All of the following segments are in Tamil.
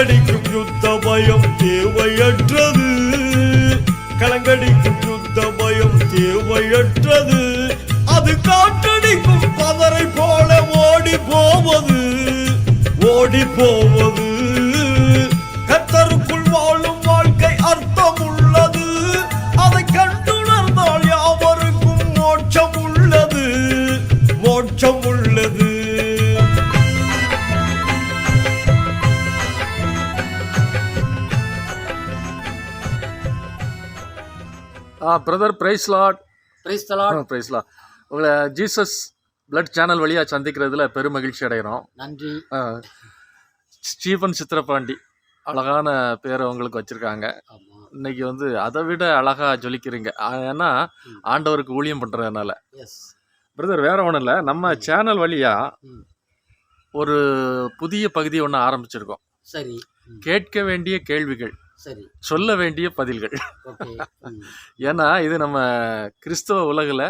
கலங்கடிக்கும் யுத்த பயம் தேவையற்றது, கலங்கடிக்கும் யுத்த பயம் தேவையற்றது. அது காற்றடிக்கும் பதரை போல ஓடி போவது, ஓடி போவது. கர்த்தருக்குள் வாழும் வாழ்க்கை அர்த்தம் உள்ளது, அதை கண்டுணர்ந்தால் யாவருக்கும் மோட்சம் உள்ளது, மோட்சம் உள்ளது. Brother praise lord. Praise the lord. Praise lord. உங்களை ஜீசஸ் பிளட் சேனல் வழியாக சந்திக்கிறதுல பெரும் மகிழ்ச்சி அடைகிறோம். நன்றி. ஸ்டீபன் சித்திரபாண்டி அழகான பேரை உங்களுக்கு வச்சுருக்காங்க. இன்னைக்கு வந்து அதை விட அழகாக ஜொலிக்கிறீங்க, ஏன்னா ஆண்டவருக்கு ஊழியம் பண்ணுறதுனால. பிரதர் வேற ஒன்றும் இல்லை, நம்ம சேனல் வழியாக ஒரு புதிய பகுதி ஒன்று ஆரம்பிச்சிருக்கோம். சரி. கேட்க வேண்டிய கேள்விகள், சரி, சொல்ல வேண்டிய பதில்கள். ஏன்னா இது நம்ம கிறிஸ்தவ உலகில்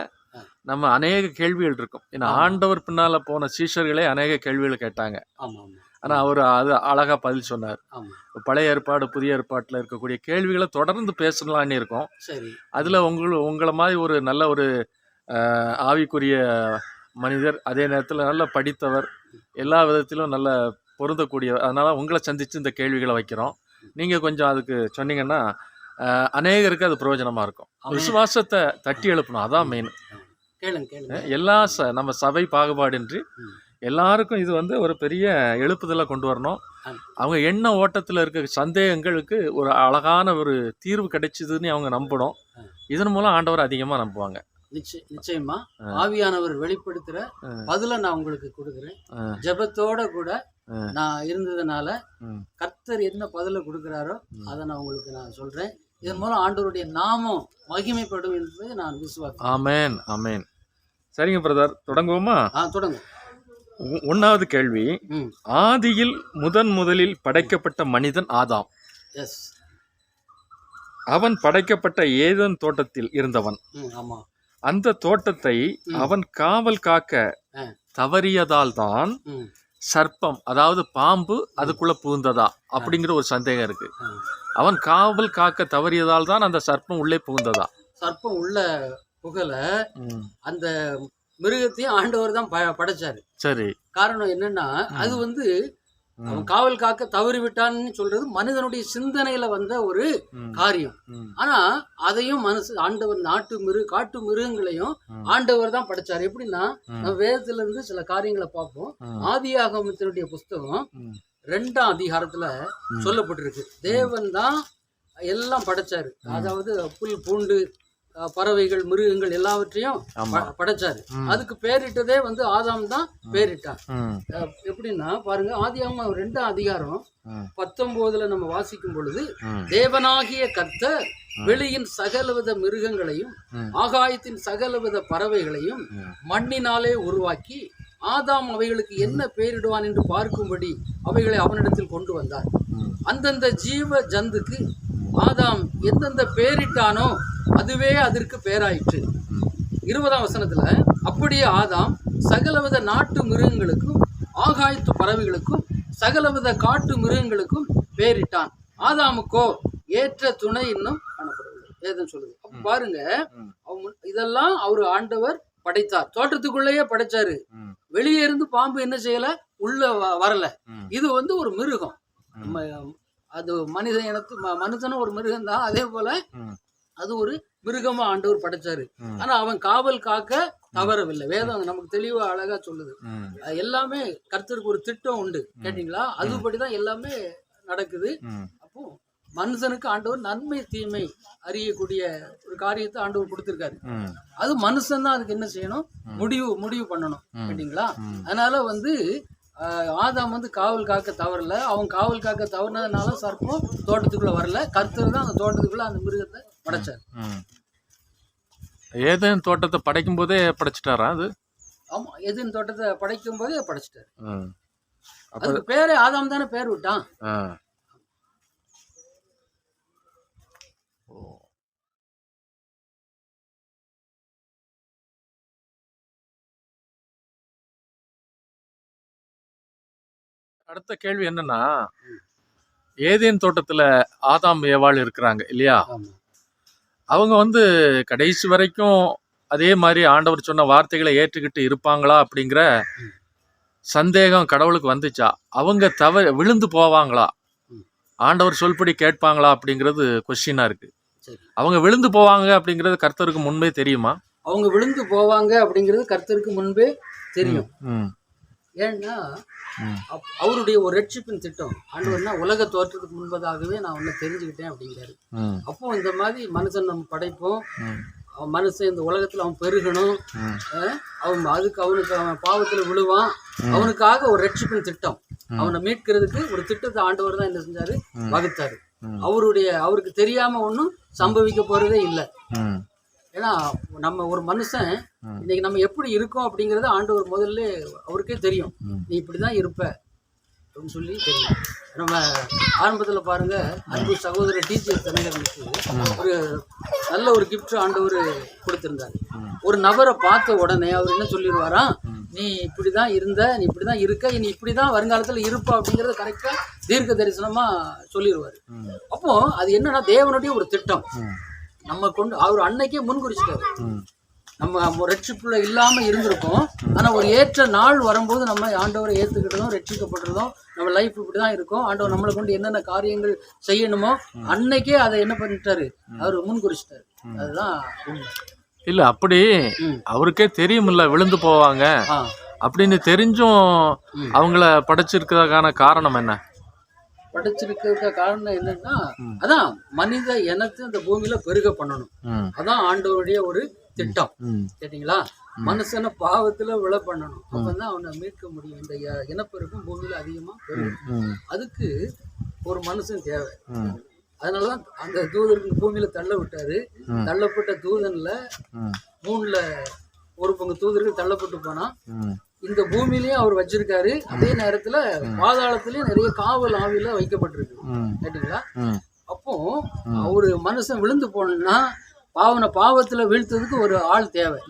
நம்ம அநேக கேள்விகள் இருக்கும். ஏன்னா ஆண்டவர் பின்னால் போன சீஷர்களே அநேக கேள்விகள் கேட்டாங்க. ஆனால் அவர் அது அழகாக பதில் சொன்னார். பழைய ஏற்பாடு புதிய ஏற்பாட்டில் இருக்கக்கூடிய கேள்விகளை தொடர்ந்து பேசலான்னு இருக்கோம். அதில் உங்களை மாதிரி ஒரு நல்ல ஒரு ஆவிக்குரிய மனிதர், அதே நேரத்தில் நல்ல படித்தவர், எல்லா விதத்திலும் நல்ல பொருந்தக்கூடிய, அதனால் உங்களை சந்தித்து இந்த கேள்விகளை வைக்கிறோம். நீங்கள் கொஞ்சம் அதுக்கு சொன்னீங்கன்னா அநேகருக்கு அது பிரயோஜனமாக இருக்கும். விசுவாசத்தை தட்டி எழுப்பணும், அதான் மெயின். எல்லா நம்ம சபை பாகுபாடின்றி எல்லாருக்கும் இது வந்து ஒரு பெரிய எழுப்புதலை கொண்டு வரணும். அவங்க எண்ண ஓட்டத்தில் இருக்க சந்தேகங்களுக்கு ஒரு அழகான ஒரு தீர்வு கிடைச்சிதுன்னு அவங்க நம்பணும். இதன் மூலம் ஆண்டவர் அதிகமாக நம்புவாங்க. நிச்சயமா ஆவியானவர் வெளிப்படுத்துற பதில நான் உங்களுக்கு கொடுக்குறேன். ஜெபத்தோட கூட நான் இருந்ததுனால கர்த்தர் என்ன பதில கொடுக்குறாரோ அதை நான் உங்களுக்கு நான் சொல்றேன். இதன் மூலம் ஆண்டவருடைய நாமம் மகிமைப்படும் என்பதை நான் விசுவாசம். ஆமென், ஆமென். சரிங்க பிரதர், தொடங்குவோமா? தொடங்க. 1வது கேள்வி, ஆதியில் முதலில் படைக்கப்பட்ட மனிதன் ஆதாம். அவன் படைக்கப்பட்ட ஏதேன் தோட்டத்தில் இருந்தவன். அந்த தோட்டத்தை அவன் காவல் காக்க தவறியதால் தான் சர்ப்பம், அதாவது பாம்பு அதுக்குள்ள புகுந்ததா அப்படிங்கிற ஒரு சந்தேகம் இருக்கு. அவன் காவல் காக்க தவறியதால் தான் அந்த சர்ப்பம் உள்ளே புகுந்ததா? சர்ப்பம் உள்ள புகழ அந்த மிருகத்தையும் ஆண்டவர் தான் படைச்சாரு. சரி. காரணம் என்னன்னா, அது வந்து அவன் காவல் காக்க தவறி விட்டான்னு சொல்றது மனிதனுடைய சிந்தனையில வந்த ஒரு காரியம். ஆனா அதையும் ஆண்டவர் காட்டு மிருகங்களையும் ஆண்டவர் தான் படைச்சாரு. எப்படின்னா, நம்ம வேதத்துல இருந்து சில காரியங்களை பார்ப்போம். ஆதியாகமத்தினுடைய புஸ்தகம் 2ஆம் அதிகாரத்துல சொல்லப்பட்டிருக்கு. தேவன் தான் எல்லாம் படைச்சாரு. அதாவது புல் பூண்டு பறவைகள் மிருகங்கள் எல்லாவற்றையும் படைச்சாரு. அதுக்கு பேரிட்டதே வந்து ஆதாம் தான் பேரிட்டார். எப்படின்னா பாருங்க, ஆதியாகமம் 2ஆம் அதிகாரம் 19 நம்ம வாசிக்கும் பொழுது, தேவனாகிய கர்த்தர் வெளியின் சகலவித மிருகங்களையும் ஆகாயத்தின் சகலவித பறவைகளையும் மண்ணினாலே உருவாக்கி ஆதாம் அவைகளுக்கு என்ன பேரிடுவான் என்று பார்க்கும்படி அவைகளை அவனிடத்தில் கொண்டு வந்தார். அந்தந்த ஜீவ ஜந்துக்கு ஆதாம் எந்தெந்த பேரிட்டானோ அதுவே அதற்கு பேராயிற்று. 20ஆம் வசனத்துல, அப்படியே ஆதாம் சகலவித நாட்டு மிருகங்களுக்கும் ஆகாயத்து பறவைகளுக்கும் சகலவித காட்டு மிருகங்களுக்கும் பேரிட்டான். ஆதாமுக்கோ ஏற்ற துணை இன்னும் காணப்படவில்லை. ஏதுன்னு சொல்லுது. அப்ப பாருங்க, இதெல்லாம் அவரு ஆண்டவர் படைத்தார். தோட்டத்துக்குள்ளேயே படைச்சாரு. வெளியே இருந்து பாம்பு என்ன செய்யல, உள்ள வரல. இது வந்து ஒரு மிருகம். அது மனித இனத்து மனுஷனும் ஒரு மிருகம் தான். அதே போல அது ஒரு மிருகமா ஆண்டவர் படைச்சாரு. ஆனா அவன் காவல் காக்க தவறவில்லை. வேதம் நமக்கு தெளிவா அழகா சொல்லுது. எல்லாமே கர்த்தருக்கு ஒரு திட்டம் உண்டு. கேட்டீங்களா? அதுபடிதான் எல்லாமே நடக்குது. அப்போ மனுஷனுக்கு ஆண்டவர் நன்மை தீமை அறியக்கூடிய ஒரு காரியத்தை ஆண்டவர் கொடுத்திருக்காரு. அது மனுஷன் தான் அதுக்கு என்ன செய்யணும், முடிவு பண்ணணும். கேட்டீங்களா? அதனால வந்து ஆதாம் வந்து காவல் காக்க தவறல. அவன் காவல் காக்க தவறினதுனால சர்ப்பம் தோட்டத்துக்குள்ள வரல. கர்த்தர் தான் அந்த தோட்டத்துக்குள்ள அந்த மிருகத்தை படைச்சார். ஏதேன் தோட்டத்தை படைக்கும் போதே படைச்சிட்டாரா? அது ஆமா, ஏதேன் தோட்டத்தை படைக்கும் போதே படைச்சிட்டாரு. அதுக்கு பேரே ஆதாம் தானே பேர் விட்டான். அடுத்த கேள்வி என்னன்னா, ஏதேன் தோட்டத்துல ஆதாம் ஏவாள் இருக்கிறாங்க இல்லையா? ஆமா அவங்க வந்து கடைசி வரைக்கும் அதே மாதிரி ஆண்டவர் சொன்ன வார்த்தைகளை ஏற்றுக்கிட்டு இருப்பாங்களா அப்படிங்கிற சந்தேகம் கடவுளுக்கு வந்துச்சா? அவங்க விழுந்து போவாங்களா? ஆண்டவர் சொல்படி கேட்பாங்களா அப்படிங்கிறது கொஸ்டினா இருக்கு. சரி. அவங்க விழுந்து போவாங்க அப்படிங்கிறது கர்த்தருக்கு முன்பே தெரியுமா? அவங்க விழுந்து போவாங்க அப்படிங்கிறது கர்த்தருக்கு முன்பே தெரியும். ஏன்னா அவருடைய ஒரு ரட்சிப்பின் திட்டம் ஆண்டவர்னா உலக தோற்றத்துக்கு முன்பதாகவே நான் ஒன்னு தெரிஞ்சுக்கிட்டேன் அப்படிங்கிறாரு. அப்போ இந்த மாதிரி மனுஷன் நம்ம படைப்போம், மனுஷன் இந்த உலகத்துல அவன் பெருகணும், அவனுக்கு அவன் பாவத்துல விழுவான், அவனுக்காக ஒரு ரட்சிப்பின் திட்டம், அவனை மீட்கிறதுக்கு ஒரு திட்டத்தை ஆண்டவர் தான் என்ன செஞ்சாரு, வகுத்தாரு. அவருக்கு தெரியாம ஒன்றும் சம்பவிக்க போறதே இல்லை. ஏன்னா நம்ம ஒரு மனுஷன் இன்னைக்கு நம்ம எப்படி இருக்கோம் அப்படிங்கறத ஆண்டவர் முதல்ல அவருக்கே தெரியும். நீ இப்படிதான் இருப்ப அப்படின்னு சொல்லி தெரியும். நம்ம ஆரம்பத்துல பாருங்க, அன்பு சகோதரர் டிஜிஎஸ் தினகரனுக்கு ஒரு நல்ல ஒரு கிஃப்ட் ஆண்டவர் கொடுத்திருந்தாரு. ஒரு நபரை பார்த்த உடனே அவர் என்ன சொல்லிடுவாராம், நீ இப்படிதான் இருந்த, நீ இப்படிதான் இருக்க, நீ இப்படிதான் வருங்காலத்துல இருப்பா அப்படிங்கறத கரெக்டா தீர்க்க தரிசனமா சொல்லிடுவாரு. அப்போ அது என்னன்னா தேவனுடைய ஒரு திட்டம். நம்ம கொண்டு அவர் அன்னைக்கே முன்குறிச்சிட்டாரு. நம்ம ரட்சிப்புல இல்லாம இருந்திருக்கோம், ஆனா ஒரு ஏற்ற நாள் வரும்போது நம்ம ஆண்டவரை ஏத்துக்கிட்டதும் ரட்சிக்கப்படுறதும் நம்ம லைஃப் இப்படிதான் இருக்கும், ஆண்டவர் நம்மளை கொண்டு என்னென்ன காரியங்கள் செய்யணுமோ அன்னைக்கே அதை என்ன பண்ணிட்டாரு, அவர் முன்குறிச்சிட்டாரு. அதுதான் இல்ல அப்படி அவருக்கே தெரியுமில்ல விழுந்து போவாங்க அப்படின்னு தெரிஞ்சும் அவங்கள படைச்சிருக்கிறதுக்கான காரணம் என்ன? படைச்சிருக்க காரணம் என்னன்னா, அதான் மனித இனத்தை இந்த பூமியில பெருக பண்ணணும். அதான் ஆண்டவருடைய ஒரு திட்டம். கேட்டீங்களா? மனுஷனை பாவத்துல விழ பண்ணணும், அப்பதான் அவனை மீட்க முடியும். இந்த இனப்பெருக்கம் பூமியில அதிகமா பெருகும். அதுக்கு ஒரு மனுஷன் தேவை. அதனாலதான் அந்த தூதருக்கு பூமியில தள்ள விட்டாரு. தள்ளப்பட்ட தூதன்ல 3ல் 1 பங்கு தூதர்கள் தள்ளப்பட்டு போனா இந்த பூமியிலயும் அவர் வச்சிருக்காரு. அதே நேரத்துல பாதாளத்திலயும் நிறைய காவல் ஆவில வைக்கப்பட்டிருக்கு. கேட்டீங்களா? அப்போ ஒரு மனுஷன் விழுந்து போனா பாவத்துல வீழ்த்ததுக்கு ஒரு ஆள் தேவை.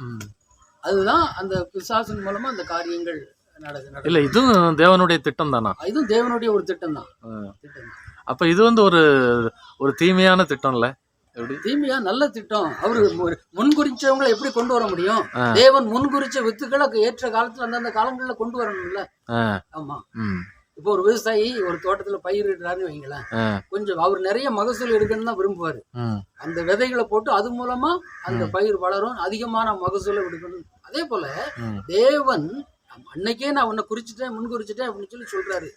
அதுதான் அந்த பிசாசின் மூலமா அந்த காரியங்கள் நடக்குது. இல்ல இதுவும் தேவனுடைய திட்டம் தானா? இதுவும் தேவனுடைய ஒரு திட்டம் தான். அப்ப இது வந்து ஒரு தீமையான திட்டம் இல்ல? எப்படி தீமையா? நல்ல திட்டம். அவரு முன்குறிச்சவங்களை எப்படி கொண்டு வர முடியும்? தேவன் முன்குறிச்ச வித்துக்களை ஏற்ற காலத்துல அந்தந்த காலங்கள்ல கொண்டு வரணும்ல. ஆமா. இப்போ ஒரு விவசாயி ஒரு தோட்டத்துல பயிரிடுறாருன்னு வைங்களேன், கொஞ்சம் அவர் நிறைய மகசூல் எடுக்கணும்னு தான் விரும்புவாரு. அந்த விதைகளை போட்டு அது மூலமா அந்த பயிர் வளரும், அதிகமான மகசூலை எடுக்கணும். அதே போல தேவன் அன்னைக்கே நான் உன்னை குறிச்சிட்டேன், முன்குறிச்சிட்டேன் அப்படின்னு சொல்லி சொல்றாரு.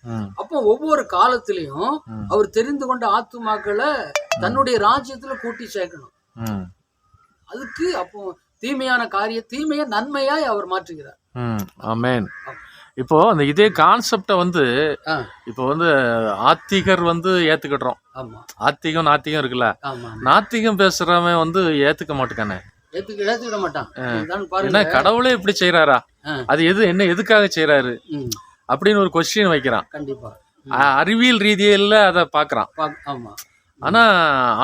அப்போ ஒவ்வொரு காலத்திலையும் அவர் தெரிந்து கொண்ட ஆத்துமாக்களை தன்னுடைய ராஜ்யத்துல கூட்டி சேர்க்கணும். அதுக்கு அப்போ தீமையான தீமையை நன்மையாய் அவர் மாற்றுகிறார். ஆமென். இப்போ அந்த இதே கான்செப்டை வந்து இப்போ வந்து ஆத்திகர் வந்து ஏத்துக்கிட்டோம். ஆத்திகம் நாத்திகம் இருக்குல்ல, நாத்திகம் பேசுறவன் வந்து ஏத்துக்க மாட்டேக்கானே, ஏத்துக்கிட மாட்டான். என்ன கடவுளே இப்படி செய்யறாரா, அது எதுக்காக செய்யறாரு அப்படின்னு ஒரு கொஸ்டின் வைக்கிறான். கண்டிப்பா அறிவியல் ரீதியில அதை பாக்குறான். ஆனா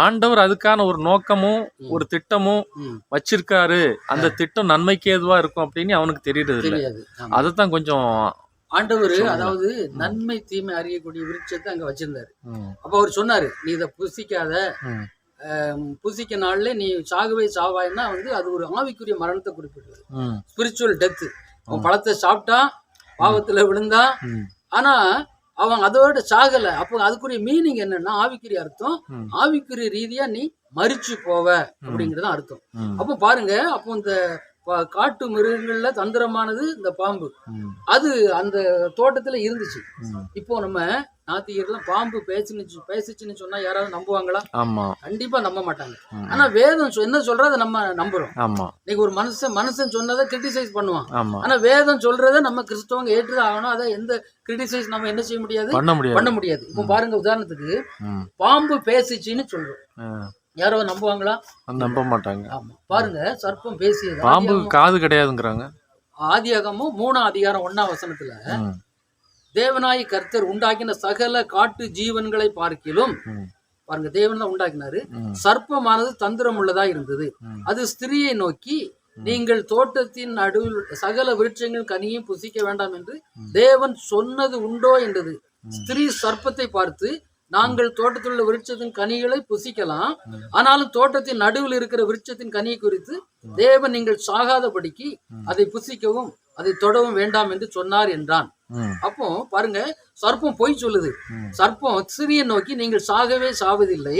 ஆண்டவர் அதுக்கான ஒரு நோக்கமும் ஒரு திட்டமும் வச்சிருக்காரு. அந்த திட்டம் நன்மைக்கு ஏதுவா இருக்கும் அப்படின்னு அவனுக்கு தெரியுறது இல்லை. அதுதான் கொஞ்சம் ஆண்டவர் அதாவது நன்மை தீமை அறியக்கூடிய விருட்சத்தை அங்க வச்சிருந்தாரு. அப்ப அவர் சொன்னாரு, நீ இதை புசிக்காத, புசிக்க நாள்ல நீ சாகவே சாவாய்னா வந்து அது ஒரு ஆவிக்குரிய மரணத்தை குறிப்பிடுறது, ஸ்பிரிச்சுவல் டெத்து. அவன் பழத்தை சாப்பிட்டா பாவத்துல விழுந்தா, ஆனா அவன் அதோட சாகல. அப்போ அதுக்குரிய மீனிங் என்னன்னா, ஆவிக்குரிய அர்த்தம், ஆவிக்குரிய ரீதியா நீ மரிச்சு போவ அப்படிங்கறது அர்த்தம். அப்போ பாருங்க, அப்போ இந்த காட்டு மிருகங்கள்ல தந்திரமானது இந்த பாம்பு, அது அந்த தோட்டத்துல இருந்துச்சு. இப்போ நம்ம நாத்திகர்லாம் பாம்பு பேசிச்சுன்னு சொன்னா யாராவது நம்புவாங்களா? கண்டிப்பா நம்ப மாட்டாங்க. ஆனா வேதம் என்ன சொல்றத நம்ம நம்புறோம். இன்னைக்கு ஒரு மனுஷன் சொன்னதை கிரிட்டிசைஸ் பண்ணுவான். ஆனா வேதம் சொல்றத நம்ம கிறிஸ்தவங்க ஏற்றுதான் ஆகணும். அதை எந்த கிரிட்டிசைஸ் நம்ம என்ன செய்ய முடியாது, பண்ண முடியாது. இப்போ பாருங்க, உதாரணத்துக்கு பாம்பு பேசிச்சுன்னு சொல்றோம், யாரோ நம்புவாங்களா? நம்ப மாட்டாங்க. பாருங்க, சர்ப்பம் பேசியது, பாம்பு காது கிடையாதுங்கிறாங்க. ஆதியாகமும் 3ஆம் அதிகாரம் 1ஆம் வசனத்துல, தேவனாய் கர்த்தர் உண்டாக்கின சகல காட்டு ஜீவன்களை பார்க்கிலும், பாருங்க தேவன் தான் உண்டாக்கினாரு, சர்ப்பமானது தந்திரம் உள்ளதா இருந்தது. அது ஸ்திரியை நோக்கி, நீங்கள் தோட்டத்தின் நடுவில் சகல விருட்சங்கள் கனியும் புசிக்க வேண்டாம் என்று தேவன் சொன்னது உண்டோ என்றது. ஸ்திரீ சர்ப்பத்தை பார்த்து, நாங்கள் தோட்டத்தில் உள்ள விருட்சத்தின் கனிகளை புசிக்கலாம், ஆனாலும் தோட்டத்தின் நடுவில் இருக்கிற விருட்சத்தின் கனியை குறித்து தேவன் நீங்கள் சாகாதபடிக்கு அதை புசிக்கவும் அதை தொடவும் வேண்டாம் என்று சொன்னார் என்றான். அப்போ பாருங்க, சர்ப்பம் பொய் சொல்லுது. சர்ப்பம் சிறிய நோக்கி, நீங்கள் சாகவே சாவதில்லை,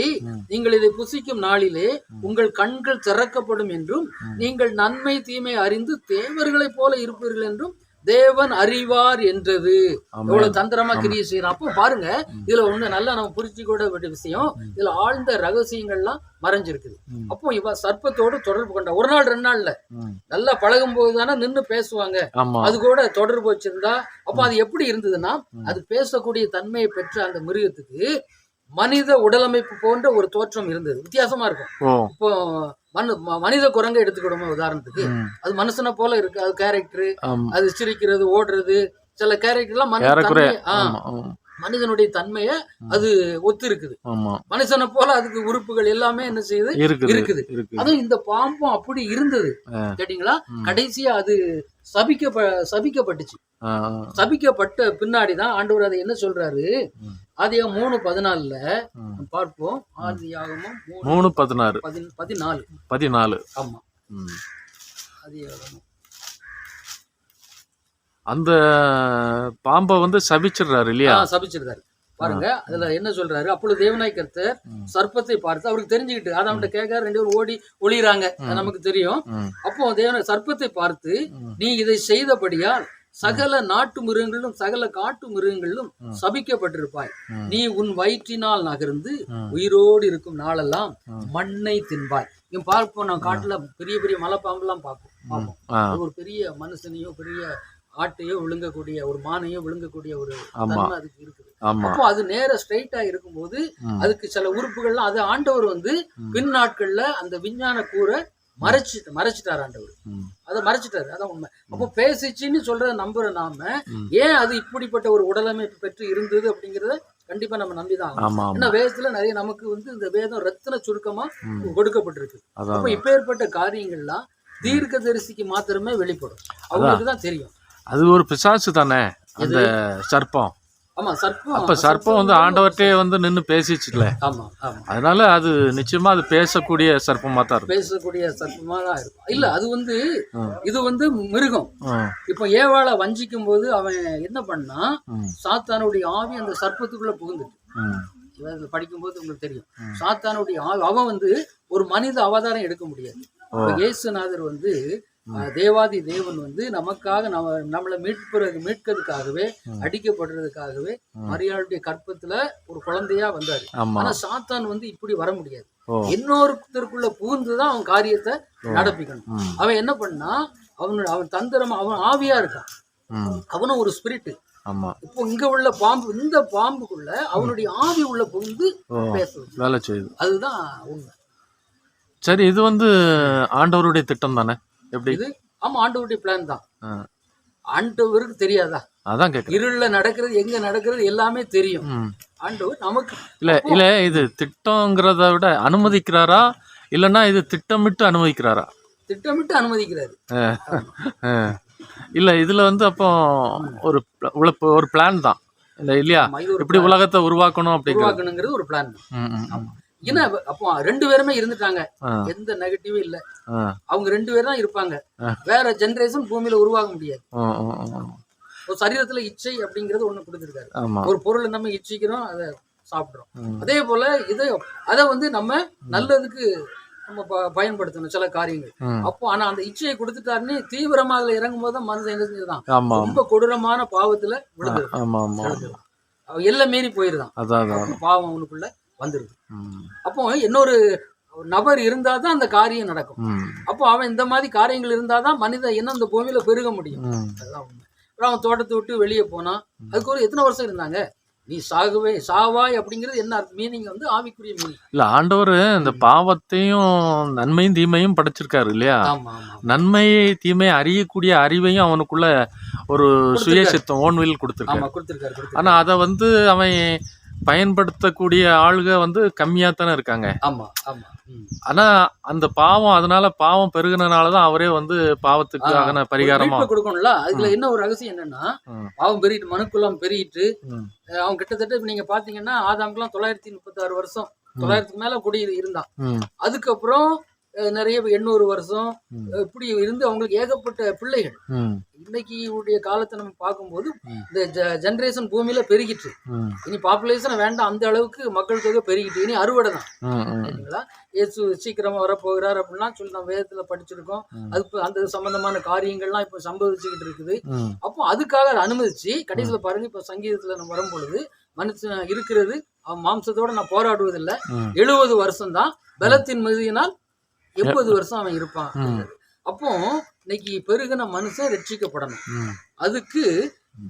நீங்கள் இதை புசிக்கும் நாளிலே உங்கள் கண்கள் திறக்கப்படும் என்றும் நீங்கள் நன்மை தீமை அறிந்து தேவர்களைப் போல இருப்பீர்கள் என்றும் தேவன் அறிவார் என்றது. எவ்வளவு தந்திரமா கிரியை செய்யறான். அப்போ பாருங்க, இதுல ஒண்ணு நல்லா நம்ம புரிஞ்சு கூட வேண்டிய விஷயம், இதுல ஆழ்ந்த ரகசியங்கள்லாம் மறைஞ்சிருக்குது. அப்போ இவ சர்ப்பத்தோடு தொடர்பு கொண்டா. ஒரு நாள் 2 நாள்ல நல்லா பழகும் போதுதானே நின்று பேசுவாங்க. அது கூட தொடர்பு வச்சிருந்தா அப்ப அது எப்படி இருந்ததுன்னா, அது பேசக்கூடிய தன்மையை பெற்ற அந்த மிருகத்துக்கு மனித உடலமைப்பு போன்ற ஒரு தோற்றம் இருந்தது. வித்தியாசமா இருக்கும். இப்போ மனித குரங்கை எடுத்துக்கிடுமா உதாரணத்துக்கு, அது மனுஷனை போல இருக்கு. அது கேரக்டர், அது சிரிக்கிறது, ஓடுறது, சில கேரக்டர் எல்லாம் மனிதனுடைய தன்மைய அது ஒத்து இருக்குது. மனுஷனை போல அதுக்கு உறுப்புகள் எல்லாமே என்ன செய்யுது, இருக்குது. அதுவும் இந்த பாம்பும் அப்படி இருந்தது. கேட்டீங்களா? கடைசியா அது சபிக்கப்பட்டுச்சு. சபிக்கப்பட்ட பின்னாடிதான் ஆண்டவர் அதை என்ன சொல்றாரு, ஆதியாகமம் 3:14 பார்ப்போம். ஆதியாகமம் 3:14. ஆமா, ஆதியாகமம். அந்த பாம்பை வந்து சபிச்சிடுறாரு இல்லையா? சபிச்சிருக்காரு. பாருங்க, அதுல என்ன சொல்றாரு, அப்பொழுது தேவனாய் கர்த்தர் சர்ப்பத்தை பார்த்து அவருக்கு தெரிஞ்சுக்கிட்டு ஆதாம்கிட்ட கேட்காரு, 2 பேரும் ஓடி ஒளிறாங்க, நமக்கு தெரியும். அப்போ தேவனாய் சர்ப்பத்தை பார்த்து, நீ இதை செய்தபடியால் சகல நாட்டு மிருகங்களிலும் சகல காட்டு மிருகங்களிலும் சபிக்கப்பட்டிருப்பாய், நீ உன் வயிற்றினால் நகர்ந்து உயிரோடு இருக்கும் நாளெல்லாம் மண்ணை தின்பாய். இங்க பார்ப்போம், நம்ம காட்டுல பெரிய பெரிய மலைப்பாம்பு எல்லாம் பார்ப்போம். ஒரு பெரிய மனுஷனையோ பெரிய ஆட்டையோ விழுங்கக்கூடிய, ஒரு மானையோ விழுங்கக்கூடிய ஒரு தன்மை அதுக்கு இருக்குது. அப்போ அது நேர ஸ்ட்ரைட்டா இருக்கும்போது அதுக்கு சில உறுப்புகள்லாம் அது ஆண்டவர் வந்து பின் நாட்கள்ல அந்த விஞ்ஞான கூரை மறைச்சிட்டார். ஆண்டவர் அதை மறைச்சிட்டாரு. அதான் உண்மை. அப்போ பேசிச்சுன்னு சொல்றத நம்புற நாம ஏன் அது இப்படிப்பட்ட ஒரு உடலமைப்பு பெற்று இருந்தது அப்படிங்கறத கண்டிப்பா நம்ம நம்பிதான். ஏன்னா வேதத்துல நிறைய நமக்கு வந்து இந்த வேதம் ரத்தின சுருக்கமா கொடுக்கப்பட்டிருக்கு. அப்ப இப்பேற்பட்ட காரியங்கள்லாம் தீர்க்க தரிசிக்கு மாத்திரமே வெளிப்படும். அவங்களுக்கு தான் தெரியும். அது ஒரு பிசாசு தானே அந்த சர்ப்பம். ஆமா, சர்ப்பம். அப்ப சர்ப்பம் வந்து ஆண்டவர்கிட்டே வந்து நின்று பேசிச்சுல. ஆமா, அதனால அது நிச்சயமா அது பேசக்கூடிய சர்ப்பமா தான் இருக்கும். பேசக்கூடிய சர்ப்பமா தான் இருக்கும். இல்ல, அது வந்து இது வந்து மிருகம். இப்ப ஏவாளை வஞ்சிக்கும் போது அவன் என்ன பண்ணா, சாத்தானுடைய ஆவி அந்த சர்ப்பத்துக்குள்ள புகுந்துட்டு, படிக்கும்போது உங்களுக்கு தெரியும், சாத்தானுடைய ஆவி அவன் வந்து ஒரு மனித அவதாரம் எடுக்க முடியாது. இயேசுநாதர் வந்து தேவாதி தேவன் வந்து நமக்காக நம்மளை மீட்கிறதுக்காகவே அடிக்கப்படுறதுக்காகவே மரியாளுடைய கற்பத்துல ஒரு குழந்தையா வந்தாரு. ஆனா சாத்தான் வந்து இப்படி வர முடியாது. இன்னொருத்தருக்குள்ள புகுந்துதான் அவன் காரியத்தை நடப்பிக்கணும். அவன் என்ன பண்ணா, அவன் தந்திரமா, அவன் ஆவியா இருக்கான், அவனும் ஒரு ஸ்பிரிட். இப்போ இங்க உள்ள பாம்பு, இந்த பாம்புக்குள்ள அவனுடைய ஆவி உள்ள புகுந்து பேசுறது, வேலை செய்யுது. அதுதான் உண்மை. சரி, இது வந்து ஆண்டவருடைய திட்டம் தானே? எப்படி இது? ஆமா, ஆண்டவருடைய பிளான் தான். ஆண்டவருக்கு தெரியாதா? அதான் கேட்க, இருள நடக்கிறது எங்க நடக்கிறது எல்லாமே தெரியும். ஆண்டவர் நமக்கு இல்ல இது திட்டம்ங்கிறத விட அனுமதிக்கிறாரா, இல்லன்னா இது திட்டமிட்டு அனுமதிக்கிறாரா? திட்டமிட்டு அனுமதிக்கிறாரு. இல்ல இதுல வந்து அப்போ ஒரு பிளான் தான் இல்லையா? இப்படி உலகத்தை உருவாக்கணும் அப்படிங்கிறது ஒரு பிளான் தான். ஏன்னா அப்போ 2 பேருமே இருந்துட்டாங்க, எந்த நெகட்டிவும் இல்ல. அவங்க 2 பேரும் தான் இருப்பாங்க. வேற ஜெனரேஷன் பூமியில உருவாக முடியாது. ஒரு சரீரத்துல இச்சை அப்படிங்கறது ஒண்ணு கொடுத்திருக்காரு. ஒரு பொருளை நம்ம இச்சிக்கிறோம், அதை சாப்பிடுறோம். அதே போல அதை வந்து நம்ம நல்லதுக்கு நம்ம பயன்படுத்தணும் சில காரியங்கள். அப்போ ஆனா அந்த இச்சையை கொடுத்துட்டாருன்னு தீவிரமா அதுல இறங்கும் போதுதான் மனசு என்ன செஞ்சுதான் ரொம்ப கொடூரமான பாவத்துல விழுந்துடும். எல்லாம் மீறி போயிருதான், பாவம் அவனுக்குள்ள வந்துருது. அப்போ இன்னொரு நபர் இருந்தாதான் அந்த காரியம் நடக்கும். அப்போ அவன் இந்த மாதிரி காரியங்கள் இருந்தாதான் மனித என்ன இந்த பூமியில பெருக முடியும். அதுதான் உண்மை. அப்புறம் அவன் தோட்டத்தை விட்டு வெளியே போனா அதுக்கு ஒரு எத்தனை வருஷம் இருந்தாங்க, நீ சாவாய் அப்படிங்கிறது என்ன மீனிங் வந்து ஆவிக்குரிய மீனிங் இல்ல. ஆண்டவர் இந்த பாவத்தையும் நன்மையும் தீமையும் படைச்சிருக்காரு இல்லையா? நன்மையை தீமையை அறியக்கூடிய அறிவையும் அவனுக்குள்ள ஒரு சுயசித்தம் ஓன்வில் கொடுத்திருக்காரு. ஆனா அதை வந்து அவன் பயன்படுத்தக்கூடிய ஆளுக வந்து கம்மியா தானே இருக்காங்க. ஆனா அந்த பாவம், அதனால பாவம் பெருகுனனாலதான் அவரே வந்து பாவத்துக்கான பரிகாரமா மீட்பை கொடுக்கணும்ல. அதுல என்ன ஒரு ரகசியம் என்னன்னா, பாவம் பெருகிட்டு மனுக்குலாம் பெருகிட்டு அவன் கிட்டத்தட்ட இப்ப நீங்க பாத்தீங்கன்னா ஆதாமுக்குலாம் 936 வருஷம் 900க்கு மேல குடி இருந்தான். அதுக்கப்புறம் நிறைய 800 வருஷம் இப்படி இருந்து அவங்களுக்கு ஏகப்பட்ட பிள்ளைகள். இன்னைக்கு உடைய காலத்தை நம்ம பார்க்கும்போது இந்த ஜெனரேஷன் பூமியில பெருகிட்டு, இனி பாப்புலேஷன் வேண்டாம், அந்த அளவுக்கு மக்கள் தொகை பெருகிட்டு, இனி அறுவடை தான். சரிங்களா? இயேசு சீக்கிரமா வரப்போகிறார் அப்படின்லாம் சொல்லி நம்ம வேதத்துல படிச்சிருக்கோம். அதுக்கு அந்த சம்பந்தமான காரியங்கள்லாம் இப்ப சம்பவிச்சுக்கிட்டு இருக்குது. அப்போ அதுக்காக அதை அனுமதிச்சு கடைசியில பாருங்க, இப்ப சங்கீதத்துல நம்ம வரும் பொழுது மனுஷன் இருக்கிறது அவன் மாம்சத்தோட நான் போராடுவதில்லை, 70 வருஷம் தான், பலத்தின் மிகுதியினால் 80 வருஷம் அவன் இருப்பான். அப்போ இன்னைக்கு பெருகின மனுஷன் ரட்சிக்கப்படணும். அதுக்கு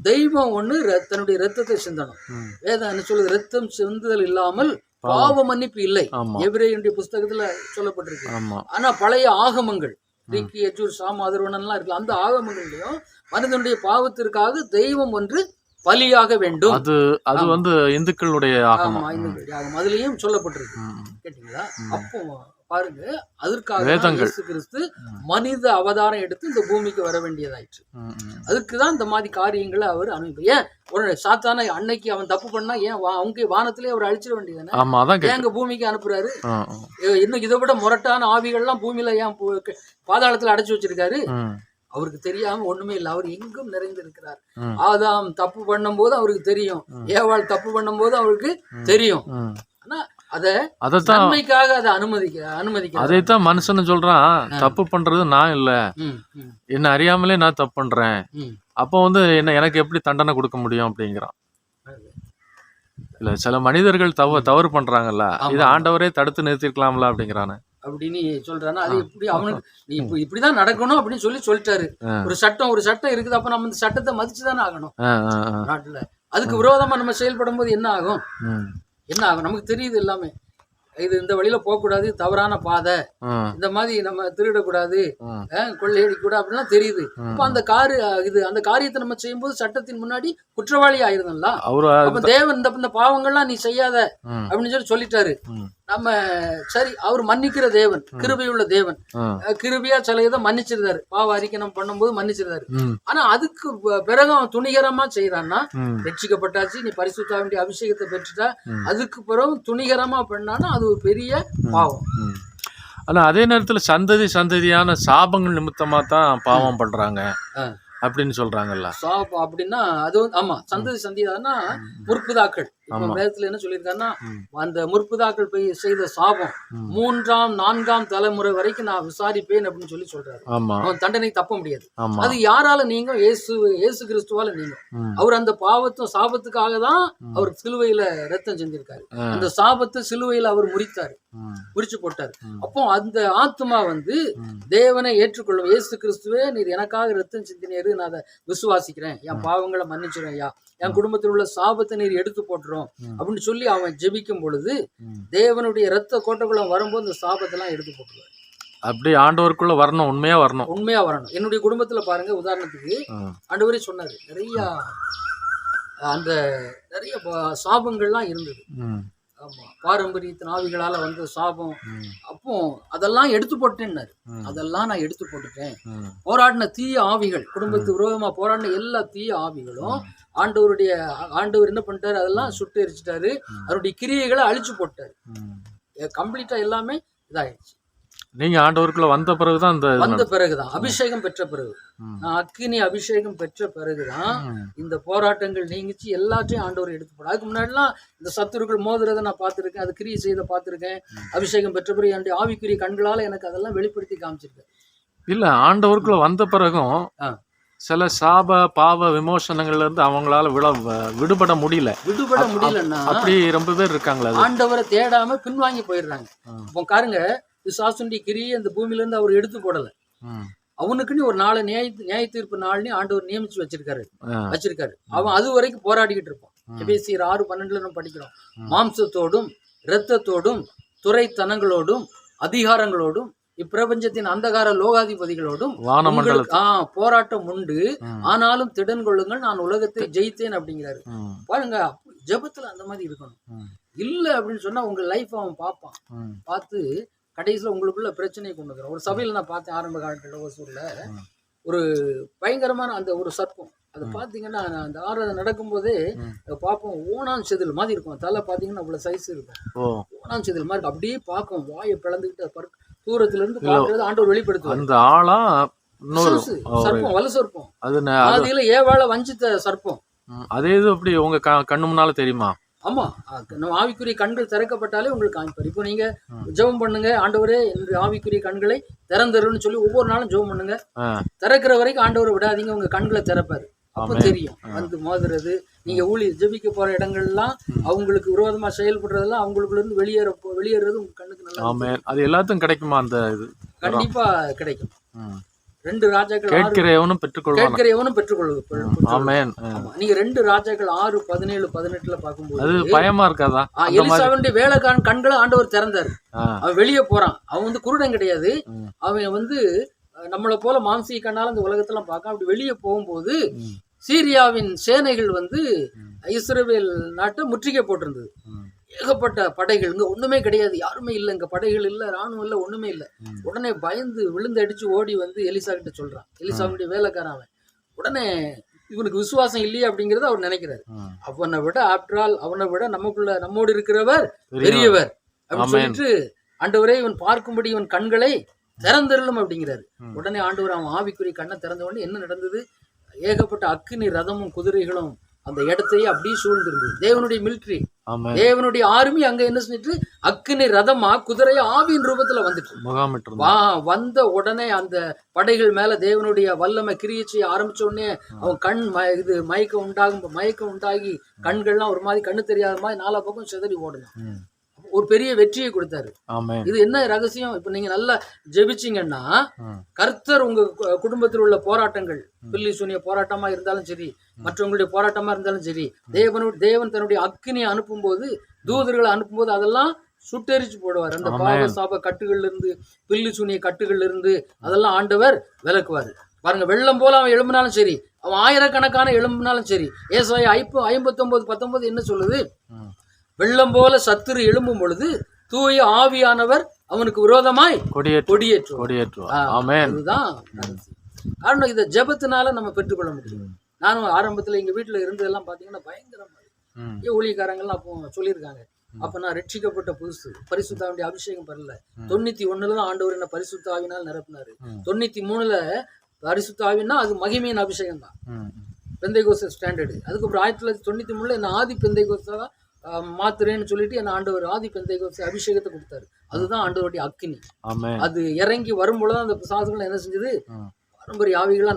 தெய்வம் ஒண்ணு தன்னுடைய ரத்தத்தை சிந்தணும். வேதம் என்ன சொல்லுது? ரத்தம் சிந்துதல் இல்லாமல் பாவ மன்னிப்பு இல்லை, எபிரேயருடைய புஸ்தகத்துல சொல்லப்பட்டிருக்கு. ஆனா பழைய ஆகமங்கள் ரீக்கி யஜூர் சாம் அதர்வனெல்லாம் இருக்கு, அந்த ஆகமங்கள்லயும் மனிதனுடைய பாவத்திற்காக தெய்வம் ஒன்று பலியாக வேண்டும். அது வந்து இந்துக்களுடைய ஆகமம், அதுலயும் சொல்லப்பட்டிருக்கு. கேட்டீங்களா? அப்போ பாருங்க, அதற்காக இயேசு கிறிஸ்து மனித அவதாரம் எடுத்து இந்த பூமிக்கு வர வேண்டியதாயிற்று. அதுக்குதான் இந்த மாதிரி காரியங்களை அவர் அனுப்பி. ஏன் ஒரு சாத்தான அன்னைக்கு அவன் தப்பு பண்ணா ஏன் அவங்க வானத்திலே அவர் அழிச்சிட வேண்டியதானே? ஏங்க பூமிக்கு அனுப்புறாரு? இன்னும் இதை விட முரட்டான ஆவிகள்லாம் பூமியில ஏன் பாதாளத்துல அடைச்சு வச்சிருக்காரு? அவருக்கு தெரியாம ஒண்ணுமே இல்லை, அவர் எங்கும் நிறைந்திருக்கிறார். ஆதாம் தப்பு பண்ணும் போது அவருக்கு தெரியும், ஏவாள் தப்பு பண்ணும் போது அவருக்கு தெரியும். ஆனா நன்மைக்காக அதை அனுமதிக்க அதைத்தான் மனுஷன் சொல்றான், தப்பு பண்றது நான் இல்ல, என்ன அறியாமலே நான் தப்பு பண்றேன், அப்போ வந்து என்ன எனக்கு எப்படி தண்டனை கொடுக்க முடியும் அப்படிங்கிறான். இல்ல சில மனிதர்கள் தவறு பண்றாங்கல்ல, இதை ஆண்டவரே தடுத்து நிறுத்திருக்கலாம்ல அப்படிங்கிறானே அப்படின்னு சொல்றானா? அது எப்படி அவனுக்கு நீ இப்படிதான் நடக்கணும் அப்படின்னு சொல்லிட்டாரு. ஒரு சட்டம் இருக்குது, அப்ப நம்ம இந்த சட்டத்தை மதிச்சுதானே ஆகணும் நாட்டுல. அதுக்கு விரோதமா நம்ம செயல்படும் போது என்ன ஆகும்? நமக்கு தெரியுது எல்லாமே. இது இந்த வழியில போக கூடாது, தவறான பாதை, இந்த மாதிரி நம்ம திருடக்கூடாது, கொள்ளையடிக்கூடாது அப்படின்லாம் தெரியுது. இப்ப அந்த காரியத்தை நம்ம செய்யும் போது சட்டத்தின் முன்னாடி குற்றவாளி ஆயிருந்தோம்ல. அப்ப தேவன் இந்த பாவங்கள்லாம் நீ செய்யாத அப்படின்னு சொல்லிட்டாரு. நம்ம சரி, அவர் மன்னிக்கிற தேவன், கிருபையுள்ள தேவன், கிருபையா சில இதை மன்னிச்சிருந்தாரு. பாவ அறிக்கை நம்ம பண்ணும்போது மன்னிச்சிருந்தாரு. ஆனா அதுக்கு பிறகு அவன் துணிகரமா செய்யறான்னா, ரட்சிக்கப்பட்டாச்சு, நீ பரிசுத்த வேண்டிய அபிஷேகத்தை பெற்றுட்டா, அதுக்கு பிறகு துணிகரமா பண்ணானா அது ஒரு பெரிய பாவம். ஆனா அதே நேரத்துல சந்ததியான சாபங்கள் நிமித்தமா தான் பாவம் பண்றாங்க அப்படின்னு சொல்றாங்கல்ல. சாபம் அப்படின்னா அது ஆமா, சந்ததியானா முற்புதாக்கள். இப்ப வேதத்துல என்ன சொல்லியிருக்காருன்னா, அந்த முற்புதாக்கள் போய் செய்த சாபம் 3ஆம் 4ஆம் தலைமுறை வரைக்கும் நான் விசாரிப்பேன் அப்படின்னு சொல்றாரு. அவன் தண்டனை தப்ப முடியாது. அது யாரால நீங்க? இயேசு கிறிஸ்துவால நீங்க. அவர் அந்த சாபத்துக்காக தான் அவர் சிலுவையில ரத்தம் செஞ்சிருக்காரு. அந்த சாபத்தை சிலுவையில அவர் முறிச்சு போட்டாரு. அப்போ அந்த ஆத்மா வந்து தேவனை ஏற்றுக்கொள்ளும். இயேசு கிறிஸ்துவே, நீர் எனக்காக ரத்தம் சிந்தினேரு, நான் அதை விசுவாசிக்கிறேன், என் பாவங்களை மன்னிச்சிடும் ஐயா, என் குடும்பத்தில் உள்ள சாபத்தை நீர் எடுத்து போட்டுரும் அப்படின்னு சொல்லி அவன் ஜெபிக்கும் பொழுது தேவனுடைய ரத்த கோட்டைக்குள்ள வரும்போது இந்த சாபத்தெல்லாம் எடுத்து போட்டுருவார். அப்படி ஆண்டவருக்குள்ள வரணும், உண்மையா வரணும். என்னுடைய குடும்பத்துல பாருங்க, உதாரணத்துக்கு ஆண்டவரே சொன்னாரு, நிறைய சாபங்கள்லாம் இருந்தது. ஆமா, பாரம்பரியத்தின் ஆவிகளால வந்த சாபம். அப்போ அதெல்லாம் எடுத்து போட்டேன்னாரு. அதெல்லாம் நான் எடுத்து போட்டுட்டேன். போராடின தீய ஆவிகள், குடும்பத்துக்கு விரோதமா போராடின எல்லா தீய ஆவிகளும் ஆண்டவர் என்ன பண்ணிட்டாரு? அதெல்லாம் சுட்டு எரிச்சிட்டாரு. அவருடைய கிரியைகளை அழிச்சு போட்டாரு. கம்ப்ளீட்டா எல்லாமே இதாயிடுச்சு. நீங்க ஆண்டவருக்குள்ள வந்த பிறகுதான் அபிஷேகம் பெற்ற பிறகு, நான் அக்கினி அபிஷேகம் பெற்ற பிறகுதான் இந்த போராட்டங்கள் நீங்கிச்சு. எல்லாத்தையும் ஆண்டவர் எடுத்து போட. அதுக்கு முன்னாடிலாம் இந்த சத்துருக்கள் மோதுறதை நான் பார்த்திருக்கேன், அது கிரியை செய்த பார்த்திருக்கேன். அபிஷேகம் பெற்ற பிறகு என்னுடைய ஆவிக்குரிய கண்களால எனக்கு அதெல்லாம் வெளிப்படுத்தி காமிச்சிருக்கேன். இல்ல, ஆண்டவருக்குள்ள வந்த பிறகும் சில சாப பாவ விமோசனங்கள்ல இருந்து அவங்களால விடுபட முடியலன்னா அப்படி ரொம்ப பேர் இருக்காங்களா? ஆண்டவரை தேடாம பின்வாங்கி போயிடுறாங்க. இப்போ பாருங்க, பிசாசுடைய கிரியை இந்த பூமியில இருந்து அவர் எடுத்து போடல. அவனுக்குன்னு ஒரு நாளை நியாய தீர்ப்பு நாள்னு ஆண்டவர் நியமிச்சு வச்சிருக்காரு. அவன் அது வரைக்கும் போராடிக்கிட்டு இருப்பான். எபேசியர் 6:12 நம்ம படிக்கிறோம். மாம்சத்தோடும் இரத்தத்தோடும் துரைத்தனங்களோடும் அதிகாரங்களோடும் இப்பிரபஞ்சத்தின் அந்தகார லோகாதிபதிகளோடும் போராட்டம் உண்டு, ஆனாலும் திடன் கொள்ளுங்கள், நான் உலகத்தை ஜெயித்தேன் அப்படிங்கிறாரு. பாருங்க, ஜெபத்துல அந்த மாதிரி இருக்கணும். இல்ல அப்படின்னு சொன்னா உங்க லைஃப் அவன் பார்ப்பான். பார்த்து கடைசியில் உங்களுக்குள்ள பிரச்சனையை கொண்டு வந்துடும். ஒரு சபையில் நான் பார்த்தேன் ஆரம்ப காலத்தில் ஓசூரில் ஒரு பயங்கரமான அந்த ஒரு சர்ப்பம். அதை பார்த்தீங்கன்னா அந்த ஆராதனை நடக்கும்போதே பார்ப்போம், ஓணான் செதில் மாதிரி இருக்கும். தலை பார்த்தீங்கன்னா அவ்வளோ சைஸ் இருக்கும், ஓணான் செதில் மாதிரி இருக்கும். அப்படியே பார்க்கும், வாயை பிளந்துக்கிட்டு தூரத்துல இருந்து பார்க்கறது ஆண்டவர் வெளிப்படுத்துவார். அந்த ஆளா சர்ப்பம், வலு சர்ப்பம், அது ஆதியில ஏவாளை வஞ்சித்த சர்ப்பம். அதே இது அப்படி உங்க கண்ணு முன்னால தெரியுமா? ஆமா, நம்ம ஆவிக்குரிய கண்கள் திறக்கப்பட்டாலே உங்களுக்கு காமிப்பார். இப்போ நீங்க ஜெபம் பண்ணுங்க, ஆண்டவரே என்னுடைய ஆவிக்குரிய கண்களை திறந்துருன்னு சொல்லி ஒவ்வொரு நாளும் ஜெபம் பண்ணுங்க. திறக்கிற வரைக்கும் ஆண்டவரை விடாதீங்க, உங்க கண்களை திறப்பாரு. அப்ப தெரியும் வந்து மோதுறது. நீங்க ஜெபிக்க போற இடங்கள்லாம் அவங்களுக்கு விரோதமா செயல்படுறதெல்லாம் அவங்களுக்குள்ள இருந்து வெளியேறது உங்க கண்ணுக்கு நல்லா. அது எல்லாத்துக்கும் கிடைக்குமா? அந்த இது கண்டிப்பா கிடைக்கும். 2 ராஜாக்கள் கேட்கிறவனும் பெற்றுக்கொள்வது. ஆமென். நீங்க 2 ராஜாக்கள் 6:17-18 பார்க்கும்போது அது பயமா இருக்காதா? எலிசாவுடைய வேலைக்காரன் கண்களை ஆண்டவர் திறந்தாரு. அவன் வெளியே போறான். அவன் வந்து குருடன் கிடையாது. அவன் வந்து நம்மளை போல மாம்சீக கண்ணால இந்த உலகத்தெல்லாம் பார்க்க. அப்படி வெளியே போகும்போது சீரியாவின் சேனைகள் வந்து இஸ்ரவேல் நாட்டை முற்றுகை போட்டிருந்தது. ஏகப்பட்ட படைகள், இங்க ஒண்ணுமே கிடையாது, யாருமே இல்லை, இங்க படைகள் இல்லை, ராணுவம் இல்லை, ஒண்ணுமே இல்லை. உடனே பயந்து விழுந்து அடிச்சு ஓடி வந்து எலிசா கிட்ட சொல்றான். எலிசாவுடைய வேலைக்காரன் அவன். உடனே இவனுக்கு விசுவாசம் இல்லையே அப்படிங்கறத அவர் நினைக்கிறாரு. அவனை விட அவனை விட நம்மோடு இருக்கிறவர் பெரியவர் அப்படின்னு சொல்லிட்டு ஆண்டவரே இவன் பார்க்கும்படி இவன் கண்களை திறந்தருளும் அப்படிங்கிறாரு. உடனே ஆண்டவர் அவன் ஆவிக்குரிய கண்ணை திறந்த உடனே என்ன நடந்தது? ஏகப்பட்ட அக்கினி ரதமும் குதிரைகளும் அந்த இடத்தையே அப்படியே சூழ்ந்திருந்தது. தேவனுடைய மிலிட்ரி, தேவனுடைய ஆர்மி அங்க என்ன செஞ்சிட்டு அக்கினி ரதமா குதிரைய ஆவியின் ரூபத்துல வந்துட்டு வந்த உடனே அந்த படைகள் மேல தேவனுடைய வல்லமை கிரியை செய்ய ஆரம்பிச்ச உடனே அவன் கண் மயக்கம் உண்டாகி கண்கள்லாம் ஒரு மாதிரி கண்ணு தெரியாத மாதிரி 4 பக்கம் சிதறி ஓடணும். ஒரு பெரிய வெற்றியை கொடுத்தாரு. இது என்ன ரகசியம்? இப்ப நீங்க நல்லா ஜெபிச்சீங்கன்னா கர்த்தர் உங்க குடும்பத்தில் உள்ள போராட்டங்கள், பில்லி சூனிய போராட்டமா இருந்தாலும் சரி, மற்றவங்களுடைய போராட்டமா இருந்தாலும் சரி, தேவன் தன்னுடைய அக்கினியை அனுப்பும் போது, தூதர்களை அனுப்பும் போது அதெல்லாம் சுட்டெரிச்சு போடுவார். அந்த பாவ சாப கட்டுகள்ல இருந்து, பில்லி சூனிய கட்டுகள்ல இருந்து அதெல்லாம் ஆண்டவர் விலக்குவாரு. பாருங்க, வெள்ளம் போல அவன் எழும்பினாலும் சரி, அவன் ஆயிரக்கணக்கான எழும்பினாலும் சரி. ஏசாயா 59:19 என்ன சொல்லுது? வெள்ளம் போல சத்துரு எழும்பும் பொழுது தூய ஆவியானவர் அவனுக்கு விரோதமாய் கொடியேற்றுவார். இதுதான் காரணம். இதை ஜெபத்தினால நம்ம பெற்றுக்கொள்ள முடியும். நானும் ஆரம்பத்துல எங்க வீட்டுல இருந்ததெல்லாம் பாத்தீங்கன்னா பயங்கரமா ஊழியக்காரங்கள்லாம் அப்போ சொல்லியிருக்காங்க. அப்ப நான் ரட்சிக்கப்பட்ட புதுசு, பரிசுத்தாவினுடைய அபிஷேகம் பெறல. 91 தான் ஆண்டவர் என்ன பரிசுத்த ஆவினால் நிரப்பினாரு. 93 பரிசுத்த ஆவினா அது மகிமையின் அபிஷேகம் தான், பெந்தைகோஸ்தே ஸ்டாண்டர்டு. அதுக்கப்புறம் 1993 என்ன ஆதி பெந்தைகோஸ்தா மாத்துறேன்னு சொல்லிட்டு என்ன ஆண்டவர் ஆதி பெந்தைகோஸ்தே அபிஷேகத்தை கொடுத்தாரு. அதுதான் ஆண்டவருடைய அக்கினி. அது இறங்கி வரும்பொழுது அந்த பிசாசுகள் என்ன செஞ்சது? பாரம்பரிய ஆவிகளா